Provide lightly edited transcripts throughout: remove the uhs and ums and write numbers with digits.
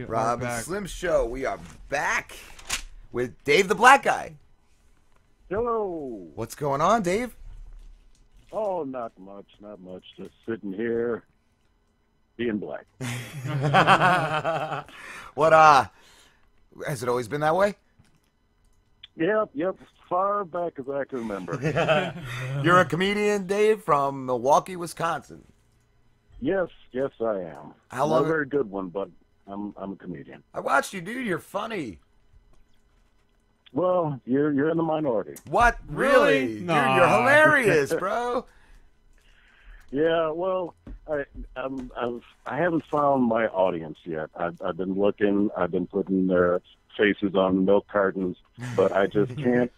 Rob and Slim Show. We are back with Dave the Black Guy. Hello. What's going on, Dave? Oh, not much. Just sitting here, being black. What, has it always been that way? Yep. Far back as I can remember. You're a comedian, Dave, from Milwaukee, Wisconsin. Yes, I am. How long? Not a very good one, but I'm a comedian. I watched you, dude. You're funny. Well, you're in the minority. What? Really? Nah. Dude, you're hilarious, bro. Yeah, well, I haven't found my audience yet. I've been looking. I've been putting their faces on milk cartons, but I just can't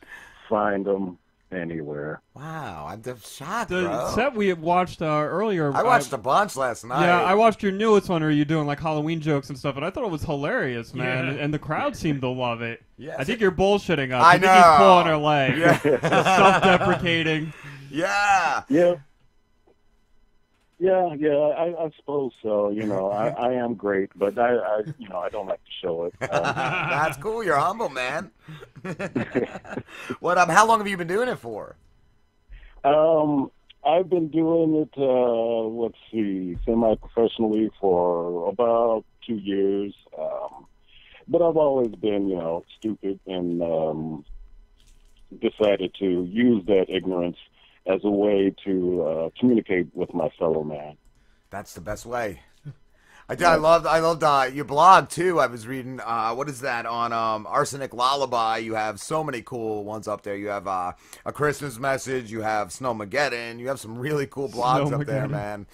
find them anywhere. Wow, I'm just shocked, The bro. set we watched earlier. I watched a bunch last night. Yeah, I watched your newest one where you're doing like Halloween jokes and stuff, and I thought it was hilarious, man. Yeah. And the crowd seemed to love it. Yes. I think you're bullshitting us. I think he's know. pulling her leg. Yeah. Self-deprecating. Yeah. Yeah, I suppose so. You know, I am great, but I don't like to show it. That's cool. You're humble, man. What? How long have you been doing it for? I've been doing it, semi-professionally for about 2 years. But I've always been, stupid and decided to use that ignorance as a way to communicate with my fellow man. That's the best way. I loved your blog too. I was reading what is that on Arsenic Lullaby. You have so many cool ones up there. You have a Christmas message. You have Snowmageddon. You have some really cool blogs up there, man.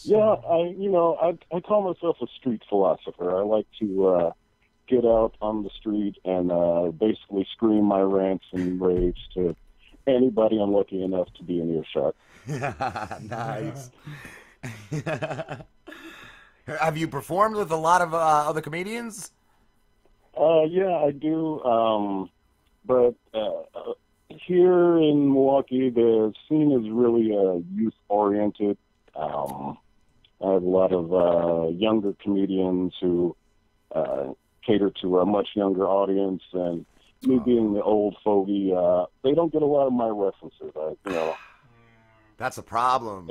Yeah, I call myself a street philosopher. I like to get out on the street and basically scream my rants and rage to anybody unlucky enough to be in earshot. Nice. Have you performed with a lot of other comedians? Yeah, I do. But here in Milwaukee, the scene is really youth-oriented. I have a lot of younger comedians who cater to a much younger audience, and me being the old fogey, they don't get a lot of my references. That's a problem.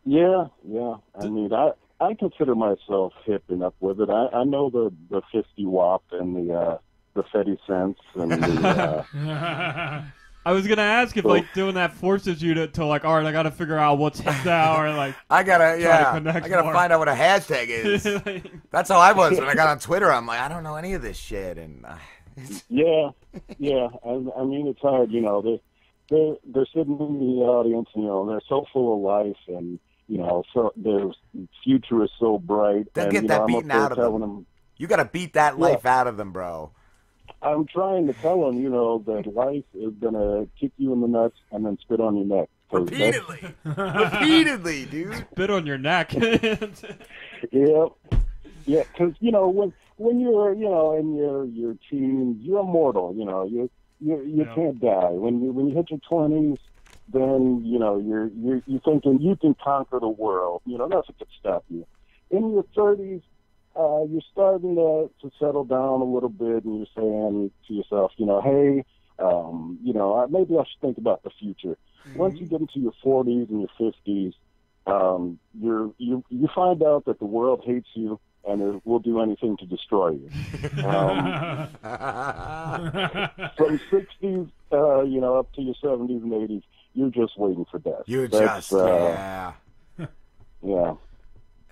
Yeah. I mean, I consider myself hip enough with it. I know the 50 WAP and the Fetty Cents and the. I was gonna ask if doing that forces you to like, all right, I gotta figure out what's hip now, or like I gotta more. find out what a hashtag is. That's how I was when I got on Twitter. I'm like, I don't know any of this shit, and yeah. I mean, it's hard. They're sitting in the audience, and they're so full of life, and so their future is so bright. They'll and, get that I'm beaten up there out of telling them. You got to beat that life out of them, bro. I'm trying to tell them, that life is gonna kick you in the nuts and then spit on your neck. Repeatedly, dude. Spit on your neck. Yeah, because when you're in your teens, you're immortal. You can't die. When you hit your 20s, then you're thinking you can conquer the world. Nothing could stop you. In your 30s, you're starting to settle down a little bit, and you're saying to yourself, hey, maybe I should think about the future. Mm-hmm. Once you get into your 40s and your 50s, you find out that the world hates you and it will do anything to destroy you. From 60s, up to your 70s and 80s, you're just waiting for death. Yeah.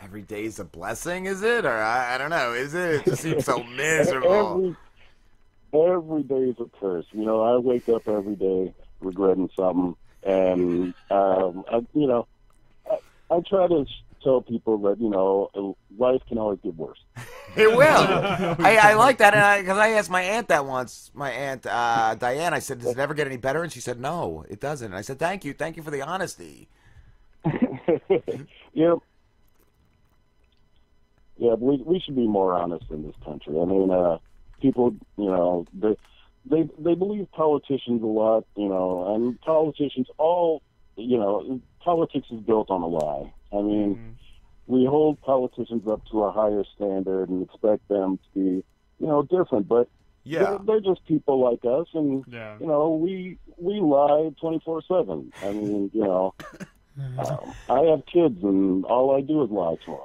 Every day's a blessing, is it? Or I don't know, is it? It just seems so miserable. Every day is a curse. I wake up every day regretting something, and I try to tell people that life can always get worse. It will. I like that, because I asked my aunt that once. My aunt Diane. I said, "Does it ever get any better?" And she said, "No, it doesn't." And I said, "Thank you for the honesty." Yeah. Yeah, we should be more honest in this country. I mean, people, they believe politicians a lot, and politicians politics is built on a lie. I mean, we hold politicians up to a higher standard and expect them to be, different. But they're just people like us, and we lie 24/7. I mean, I have kids, and all I do is lie to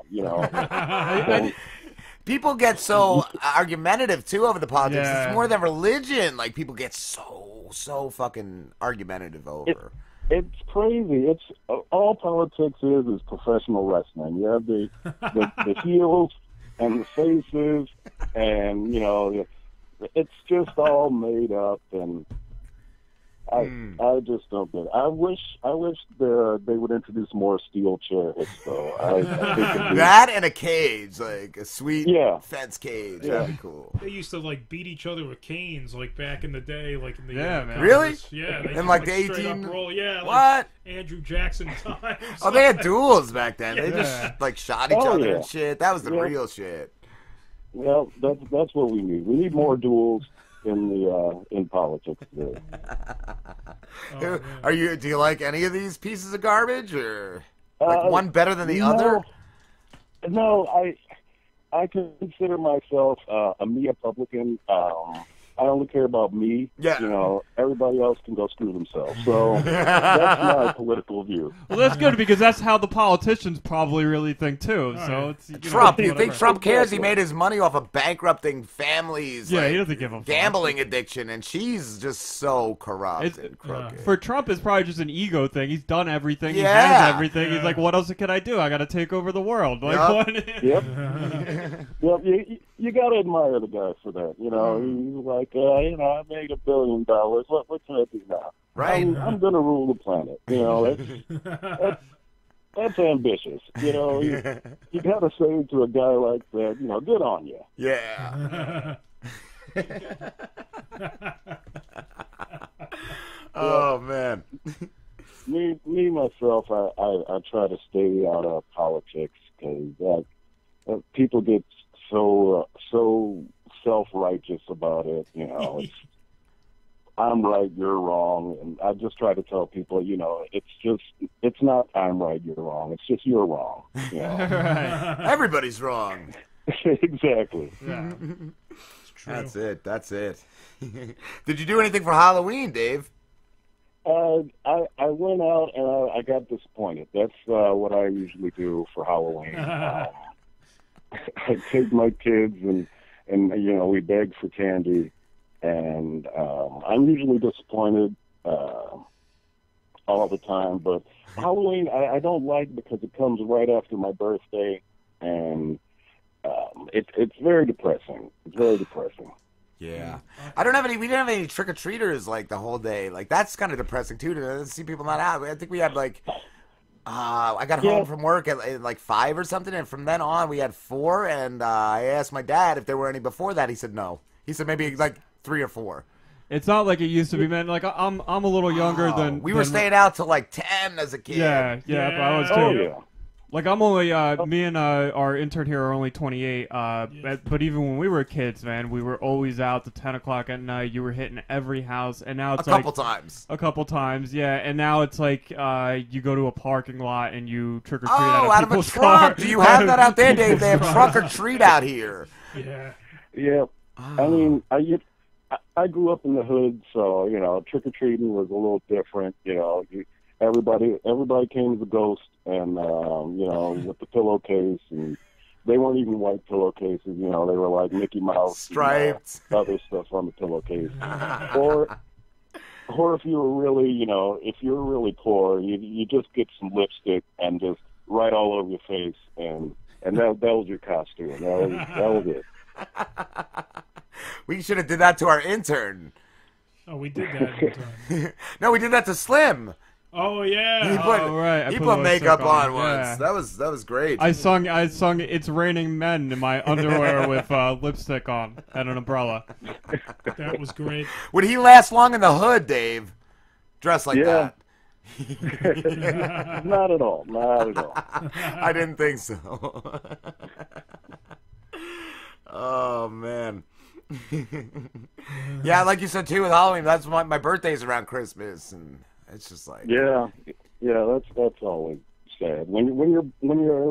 them. People get so argumentative too over the politics. Yeah. It's more than religion. Like, people get so fucking argumentative over. It's crazy. It's all politics is professional wrestling. You have the heels and the faces, and it's just all made up. And I just don't get it. I wish they would introduce more steel chairs, though. I think that and a cage, like a sweet fence cage. Yeah. That'd be cool. They used to beat each other with canes, back in the day, in the man. Really? Yeah, they in the 18. What? Andrew Jackson times. Oh, they had duels back then. They just shot each other and shit. That was the real shit. Well, that's what we need. We need more duels in politics today. Do you like any of these pieces of garbage, or one better than the other? No, I consider myself a me Republican. I only care about me. Yeah. Everybody else can go screw themselves. So that's my political view. Well, that's good, because that's how the politicians probably really think too. So it's Trump. You think Trump cares? He made his money off of bankrupting families. Yeah, he doesn't give a fuck. Gambling addiction, and she's just so corrupt and crooked. For Trump, it's probably just an ego thing. He's done everything. He has everything. He's like, what else can I do? I got to take over the world. Yep. You got to admire the guy for that. He's like, I made $1 billion. What can I do now? Right. I'm going to rule the planet. That's ambitious. You got to say to a guy like that, good on you. Yeah. Oh, man. Me myself, I try to stay out of politics, because people get so self-righteous about it. It's, I'm right, you're wrong, and I just try to tell people, it's not I'm right, you're wrong. It's just you're wrong. Right. Everybody's wrong. Exactly. Yeah. It's true. That's it. Did you do anything for Halloween, Dave? I went out and I got disappointed. That's what I usually do for Halloween. I take my kids and we beg for candy, and I'm usually disappointed all the time. But Halloween I don't like, because it comes right after my birthday, and it's very depressing. It's very depressing. Yeah. We didn't have any trick-or-treaters the whole day. That's kind of depressing too, to see people not out. I think we had I got home from work at 5 or something, and from then on we had 4, and I asked my dad if there were any before that. He said no. He said maybe 3 or 4. It's not like it used to be, man. I'm a little younger than... We were staying out till 10 as a kid. Yeah, but I was too. Oh, yeah. I'm only, me and our intern here are only 28, but even when we were kids, man, we were always out to 10 o'clock at night. You were hitting every house, and now it's a couple times. A couple times, yeah, and now it's you go to a parking lot and you trick-or-treat out of a truck. Do you have that out there, Dave? They have trunk-or-treat out here. Yeah. Yeah. I mean, I grew up in the hood, so, trick-or-treating was a little different, Everybody came as a ghost, and with the pillowcase, and they weren't even white pillowcases. They were like Mickey Mouse, striped, other stuff on the pillowcase. or if you were really, if you were really poor, you just get some lipstick and just write all over your face, and that was your costume. That was it. We should have did that to our intern. Oh, we did that. No, we did that to Slim. Oh yeah! Right. He put makeup on once. Yeah. That was great. I sung "It's Raining Men" in my underwear with lipstick on and an umbrella. That was great. Would he last long in the hood, Dave? Dressed like that? Not at all. Not at all. I didn't think so. Oh man. Yeah, like you said too with Halloween. That's my birthday's around Christmas, and it's just yeah. That's always sad. When your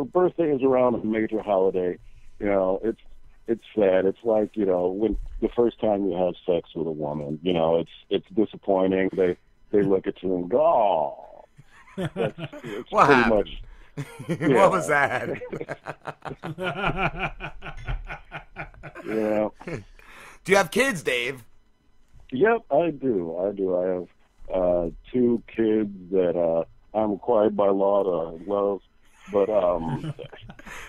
birthday is around a major holiday, it's sad. It's like, when the first time you have sex with a woman, it's disappointing. They look at you and go, "Oh." It's What pretty happened? much. What was that? Yeah. Do you have kids, Dave? Yep, I do. I have 2 kids that I'm required by law to love, but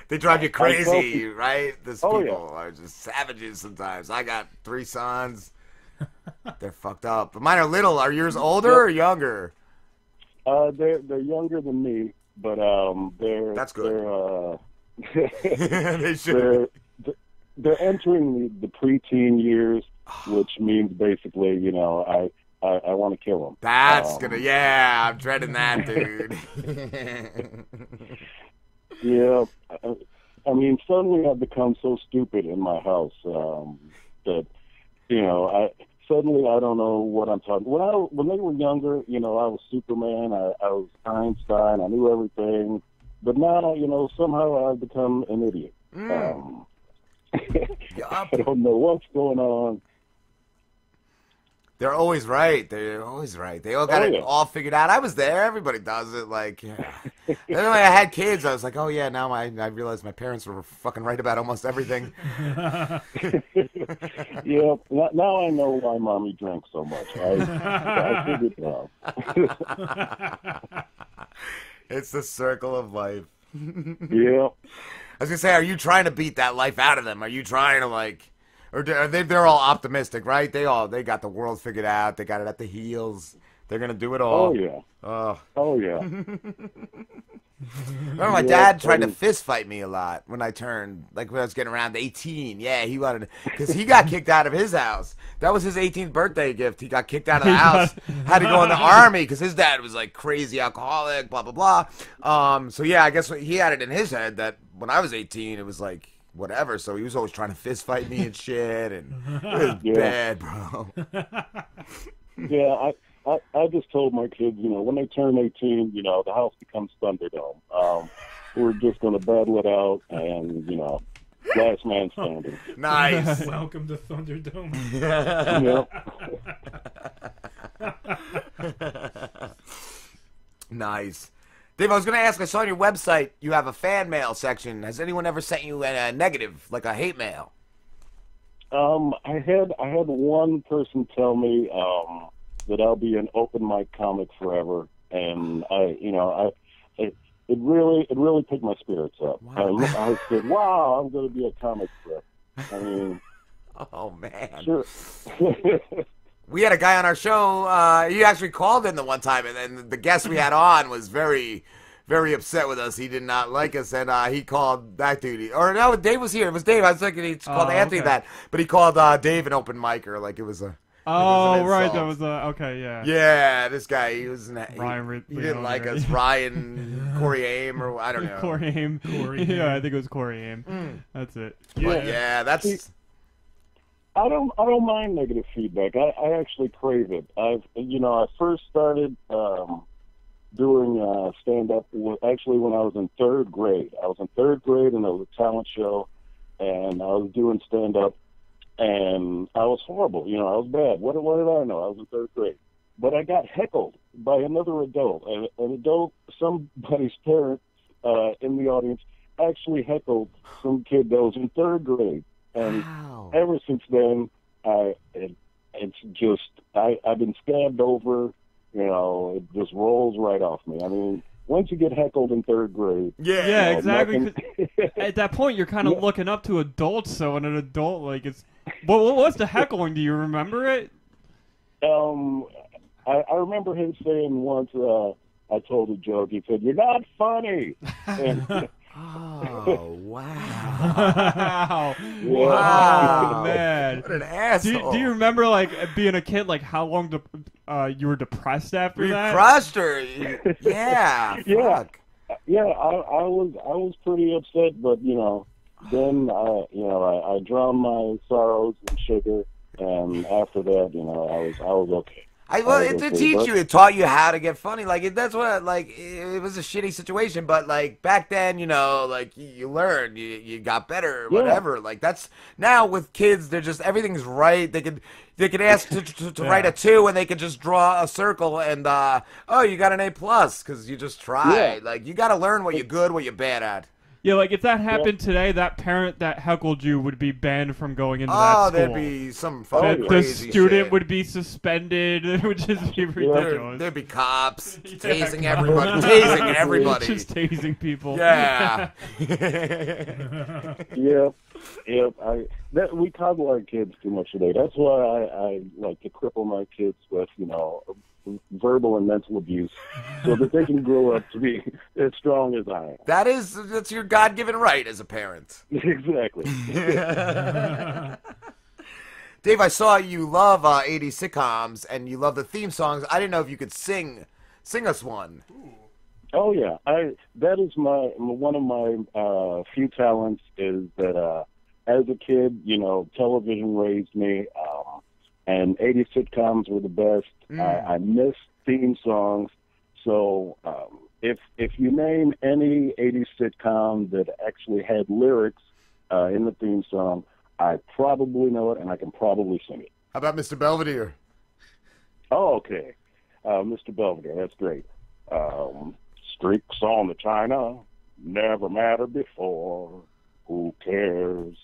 They drive you crazy, right? These Oh, people are just savages sometimes. I got 3 sons. They're fucked up. But mine are little. Are yours older or younger? they're younger than me, but they're That's good. They should. They're entering the preteen years, which means basically, I want to kill them. That's yeah, I'm dreading that, dude. Yeah, I mean, suddenly I've become so stupid in my house that, suddenly I don't know what I'm talking. When they were younger, I was Superman, I was Einstein, I knew everything, but now, somehow I've become an idiot. I don't know what's going on. They're always right. They're always right. They all got it all figured out. I was there. Everybody does it. Like, yeah. And then when I had kids, I was like, oh, yeah, now I realized my parents were fucking right about almost everything. Yeah, now I know why Mommy drinks so much. I figured it out. It's the circle of life. Yeah. I was going to say, are you trying to beat that life out of them? Are you trying to, like... Or are they're all optimistic, right? They got the world figured out. They got it at the heels. They're gonna do it all. Oh yeah. Oh yeah. Remember, my dad tried to fist fight me a lot when I was getting around 18. Yeah, he wanted because he got kicked out of his house. That was his 18th birthday gift. He got kicked out of the house. Had to go in the army because his dad was like crazy alcoholic. Blah blah blah. So yeah, I guess he had it in his head that when I was 18, it was like. Whatever, so he was always trying to fist fight me and shit, and it was bad, bro. Yeah, I just told my kids, when they turn 18, the house becomes Thunderdome. We're just going to battle it out, and, last man standing. Nice. Welcome to Thunderdome. Yep. Nice. Dave, I was going to ask, I saw on your website you have a fan mail section. Has anyone ever sent you a negative, like a hate mail? I had one person tell me that I'll be an open mic comic forever, and it really picked my spirits up. Wow. I said, "Wow, I'm going to be a comic strip." I mean, oh man, sure. We had a guy on our show. He actually called in the one time, and the guest we had on was very, very upset with us. He did not like us, and he called that dude. Or no, Dave was here. It was Dave. I was thinking he called Anthony that, but he called Dave an open micer, like it was a. Oh, right. That was okay. Yeah. Yeah, this guy. He was. Ryan. He didn't like us. Ryan, Corey Haim, or I don't know. Corey Haim. Yeah, I think it was Corey Haim. That's it. But yeah, that's. I don't mind negative feedback. I actually crave it. I first started doing stand-up actually when I was in 3rd grade. I was in 3rd grade, and there was a talent show, and I was doing stand-up, and I was horrible. I was bad. What did I know? I was in 3rd grade. But I got heckled by another adult. An adult, somebody's parent in the audience, actually heckled some kid that was in 3rd grade. And ever since then, I've been scabbed over. It just rolls right off me. I mean, once you get heckled in 3rd grade, yeah, exactly. At that point, you're kind of looking up to adults. So, when an adult it's, what was the heckling? Do you remember it? I remember him saying once. I told a joke. He said, "You're not funny." And, oh, wow. Wow, man. What an asshole. Do you remember, being a kid, how long you were depressed after that? Crushed her. Yeah. Yeah. Fuck. Yeah, I was pretty upset, but, then, I drowned my sorrows in sugar, and after that, I was okay. Well, it did teach you. It taught you how to get funny. Like that's what. Like it was a shitty situation, but like back then, you know, like you learned, you got better, whatever. Like that's now with kids, they're just everything's right. They could ask to write a 2, and they could just draw a circle, and oh, you got an A+ because you just tried. Yeah. Like you got to learn what you're good, what you're bad at. Yeah, like if that happened today, that parent that heckled you would be banned from going into that school. Oh, there'd be some fucking The crazy student shit. would be suspended. It would just be ridiculous. There'd be cops tasing everybody. Tasing everybody. Just tasing people. Yeah. We coddle our kids too much today. That's why I like to cripple my kids with, you know, verbal and mental abuse, so that they can grow up to be as strong as I am. That's your God-given right as a parent. Exactly. Dave, I saw you love 80s sitcoms and you love the theme songs. I didn't know if you could sing us one. Oh yeah, that is one of my few talents is that as a kid, you know, television raised me. And 80s sitcoms were the best. I miss theme songs. So if you name any 80s sitcom that actually had lyrics in the theme song, I probably know it, and I can probably sing it. How about Mr. Belvedere? Oh, okay. Mr. Belvedere, that's great. Streaks on the china, never mattered before. Who cares?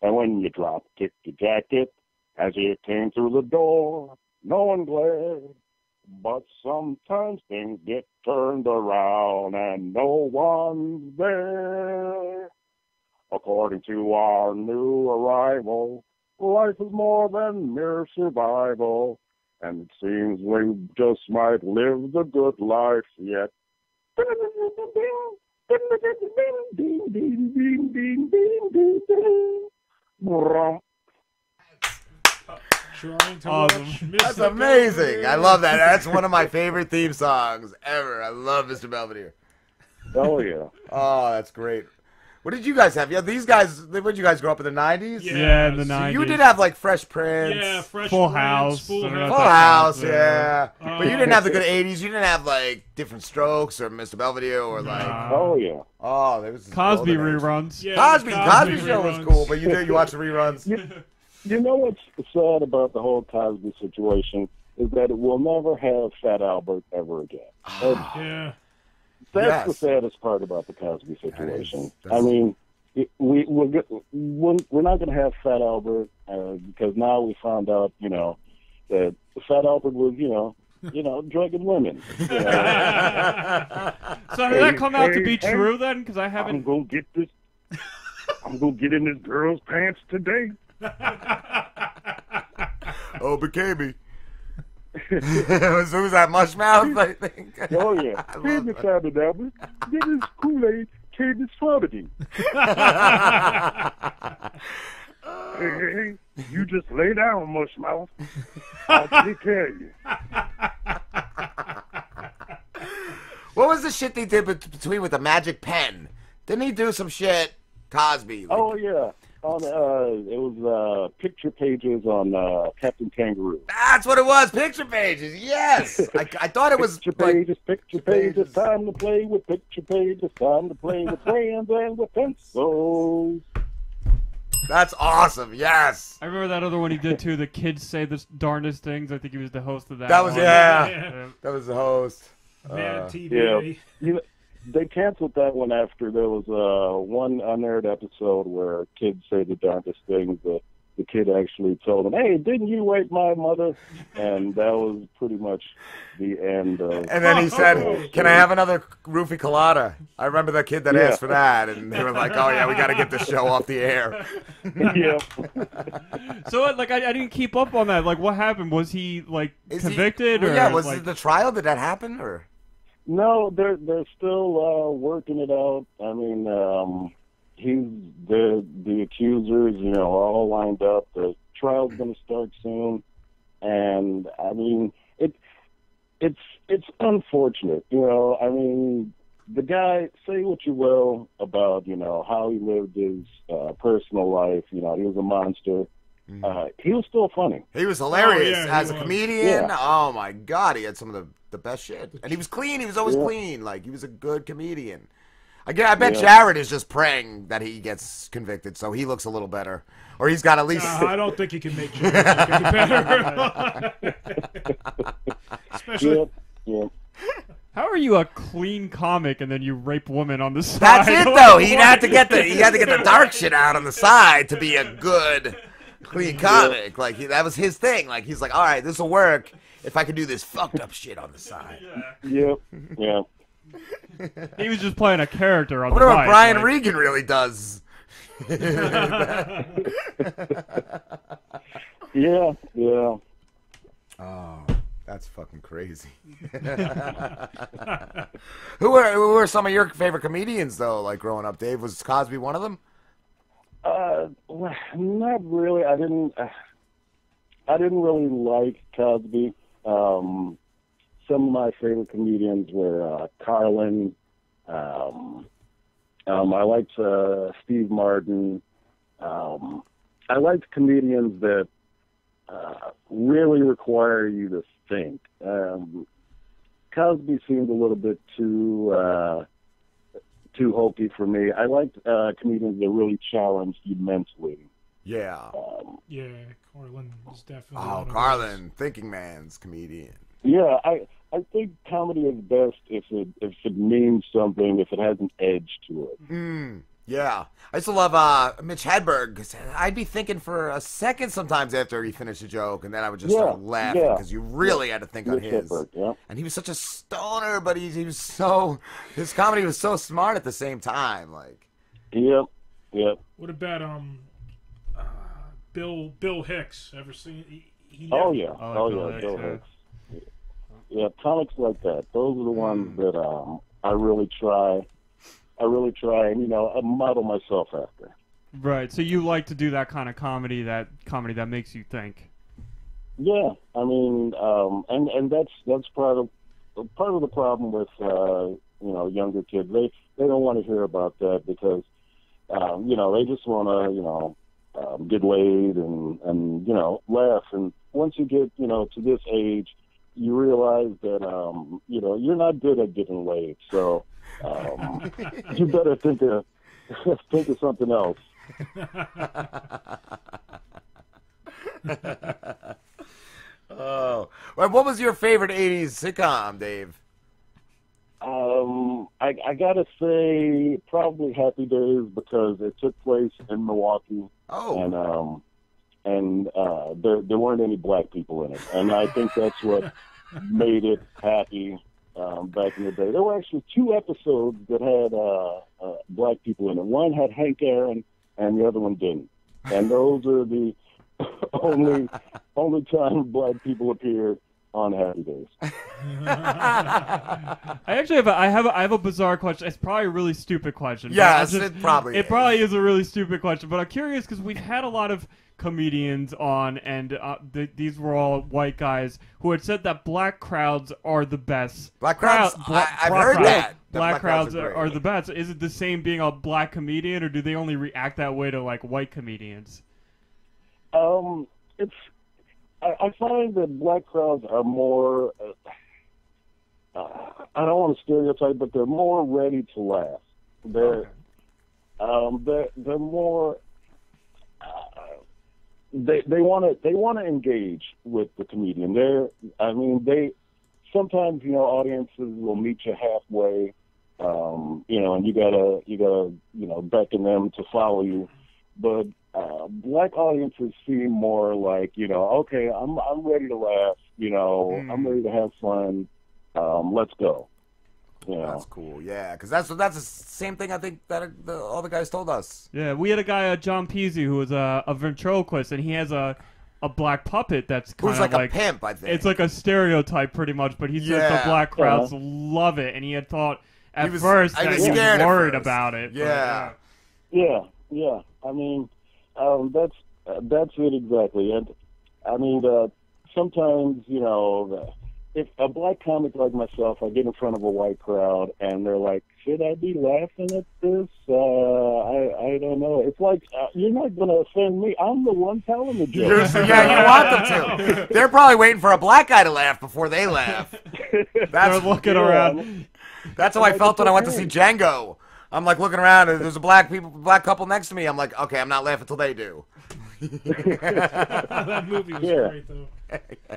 And when you drop kick your jacket, as it came through the door, no one glared. But sometimes things get turned around and no one's there. According to our new arrival, life is more than mere survival. And it seems we just might live the good life yet. Awesome. That's amazing. I love that. That's one of my favorite theme songs ever. I love Mr. Belvedere. Oh, yeah. Oh, that's great. What did you guys have? Yeah, these guys, when did you guys grow up in the 90s? Yeah, in the So 90s. you did have like Fresh Prince. Yeah, Fresh Full Prince, House. Full Full House. Full House, yeah. Yeah. But you didn't have the good 80s. You didn't have like Different Strokes or Mr. Belvedere or like. Oh, yeah. Oh, there was Cosby golden age. reruns. Yeah, Cosby the show was reruns. cool, but you watch the reruns. You know what's sad about the whole Cosby situation is that it will never have Fat Albert ever again. Yeah. That's the saddest part about the Cosby situation. That's- I mean, we're not going to have Fat Albert because now we found out, you know, that Fat Albert was, you know, drugging women. You know? So did that come out to be true then? Because I I'm haven't. gonna get this. I'm gonna get in this girl's pants today. Oh, Bikini. Who's that, Mushmouth, I think? Oh yeah. Here's the Fat Albert. This is Kool-Aid. Kid is Florida. Hey, you just lay down, Mushmouth. I'll take care of you. What was the shit they did between with the magic pen? Didn't he do some shit? Cosby. Like, Oh yeah. On it was picture pages on Captain Kangaroo. that's what it was. Picture pages. Yes. I thought it was Picture pages, picture pages. Time to play with picture pages. Time to play with crayons and with pencils. That's awesome. Yes. I remember that other one he did too. The kids say the darndest things. I think he was the host of that. That was one. Yeah. That was the host. Mad TV. Yeah. They canceled that one after there was one unaired episode where kids say the darndest things. The kid actually told him, "Hey, didn't you rape my mother?" And that was pretty much the end of. And then he said, "Can I have another roofie colada?" I remember the kid that asked for that, and they were like, "Oh yeah, we got to get the show off the air." Yeah. So like I didn't keep up on that. Like what happened? Was he like Is he- convicted well, or yeah? Was like, it the trial? Did that happen or? No, they're still working it out. I mean, the accusers, you know, are all lined up. The trial's going to start soon, and I mean, it's unfortunate, you know. I mean, the guy, say what you will about, you know, how he lived his personal life. You know, he was a monster, he was still funny. He was hilarious Oh, yeah, as a was. comedian. Yeah. Oh my god, he had some of the best shit, and he was clean. He was always clean. Like he was a good comedian. I bet Jared is just praying that he gets convicted, so he looks a little better, or he's got at least. I don't think he can make Jared look any better. Especially. Yeah. How are you a clean comic and then you rape women on the side? That's it though. He had to get the dark shit out on the side to be a good, clean comic. Like that was his thing. Like he's like, all right, this will work if I can do this fucked up shit on the side. Yep. Yeah. He was just playing a character on I the wonder what mic, Brian like- Regan really does. Yeah. Oh, that's fucking crazy. Who were some of your favorite comedians though? Like growing up, Dave, was Cosby one of them? Not really. I didn't really like Cosby. Some of my favorite comedians were Carlin. I liked Steve Martin. I liked comedians that really require you to think. Cosby seemed a little bit too hokey for me. I liked comedians that really challenged you mentally. Yeah. Yeah, Carlin was definitely. Oh, one of Carlin, thinking man's comedian. Yeah, I think comedy is best if it means something, if it has an edge to it. Yeah. I used to love Mitch Hedberg. I'd be thinking for a second sometimes after he finished a joke, and then I would just start laughing because you really had to think on Mitch his. Hedberg, yeah. And he was such a stoner, but he was so, his comedy was so smart at the same time. Like, Yep. What about Bill Hicks? Ever seen? He Oh never- yeah. Bill Bill Hicks, Hicks. Yeah, comics like that. Those are the ones that I really try and model myself after. Right. So you like to do that kind of comedy that makes you think. Yeah, I mean, and that's part of the problem with younger kids. They don't want to hear about that because they just want to get laid and laugh. And once you get to this age, you realize that you're not good at getting laid. So you better think of something else. oh. Well, what was your favorite 80s sitcom, Dave? I gotta say probably Happy Days because it took place in Milwaukee. Oh. And there weren't any black people in it, and I think that's what made it happy back in the day. There were actually 2 episodes that had black people in it. One had Hank Aaron, and the other one didn't. And those are the only time black people appear on Happy Days. I have a bizarre question. It's probably a really stupid question. Yes, it probably is a really stupid question. But I'm curious because we've had a lot of comedians on, and these were all white guys who had said that black crowds are the best. Black crowds? I've heard that. Black crowds are are the best. Is it the same being a black comedian, or do they only react that way to like white comedians? I find that black crowds are more, I don't want to stereotype, but they're more ready to laugh. They're more, they want to engage with the comedian. Sometimes, audiences will meet you halfway, and you gotta, beckon them to follow you. But black audiences seem more like, okay, I'm ready to laugh, I'm ready to have fun, let's go. That's cool, yeah, because that's the same thing I think that all the guys told us. Yeah, we had a guy, John Peasy, who was a ventriloquist, and he has a black puppet that's kind Who's of like a pimp, I think. It's like a stereotype, pretty much, but he says the black crowds love it, and he had thought at first that he was worried about it. Yeah. Yeah. I mean, that's it exactly. And I mean, sometimes, if a black comic like myself, I get in front of a white crowd and they're like should I be laughing at this? I don't know. It's like you're not going to offend me. I'm the one telling the joke. Yeah, you want them to. They're probably waiting for a black guy to laugh before they laugh. They're looking around. That's how I felt when I went to see Django. I'm like looking around, and there's a black couple next to me. I'm like, okay, I'm not laughing until they do. That movie was great, though. Yeah.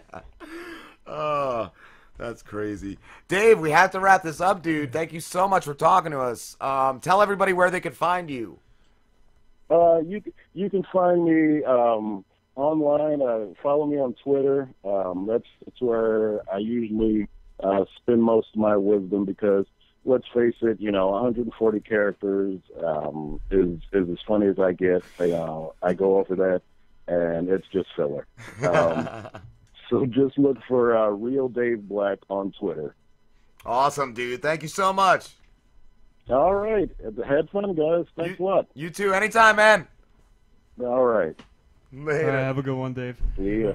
Oh, that's crazy. Dave, we have to wrap this up, dude. Thank you so much for talking to us. Tell everybody where they could find you. You can find me online. Follow me on Twitter. That's where I usually spend most of my wisdom because, let's face it, 140 characters is as funny as I get. I go over that, and it's just filler. So just look for Real Dave Black on Twitter. Awesome, dude. Thank you so much. All right. Had fun, guys. Thanks a lot. You too. Anytime, man. All right. Later. All right, have a good one, Dave. See ya.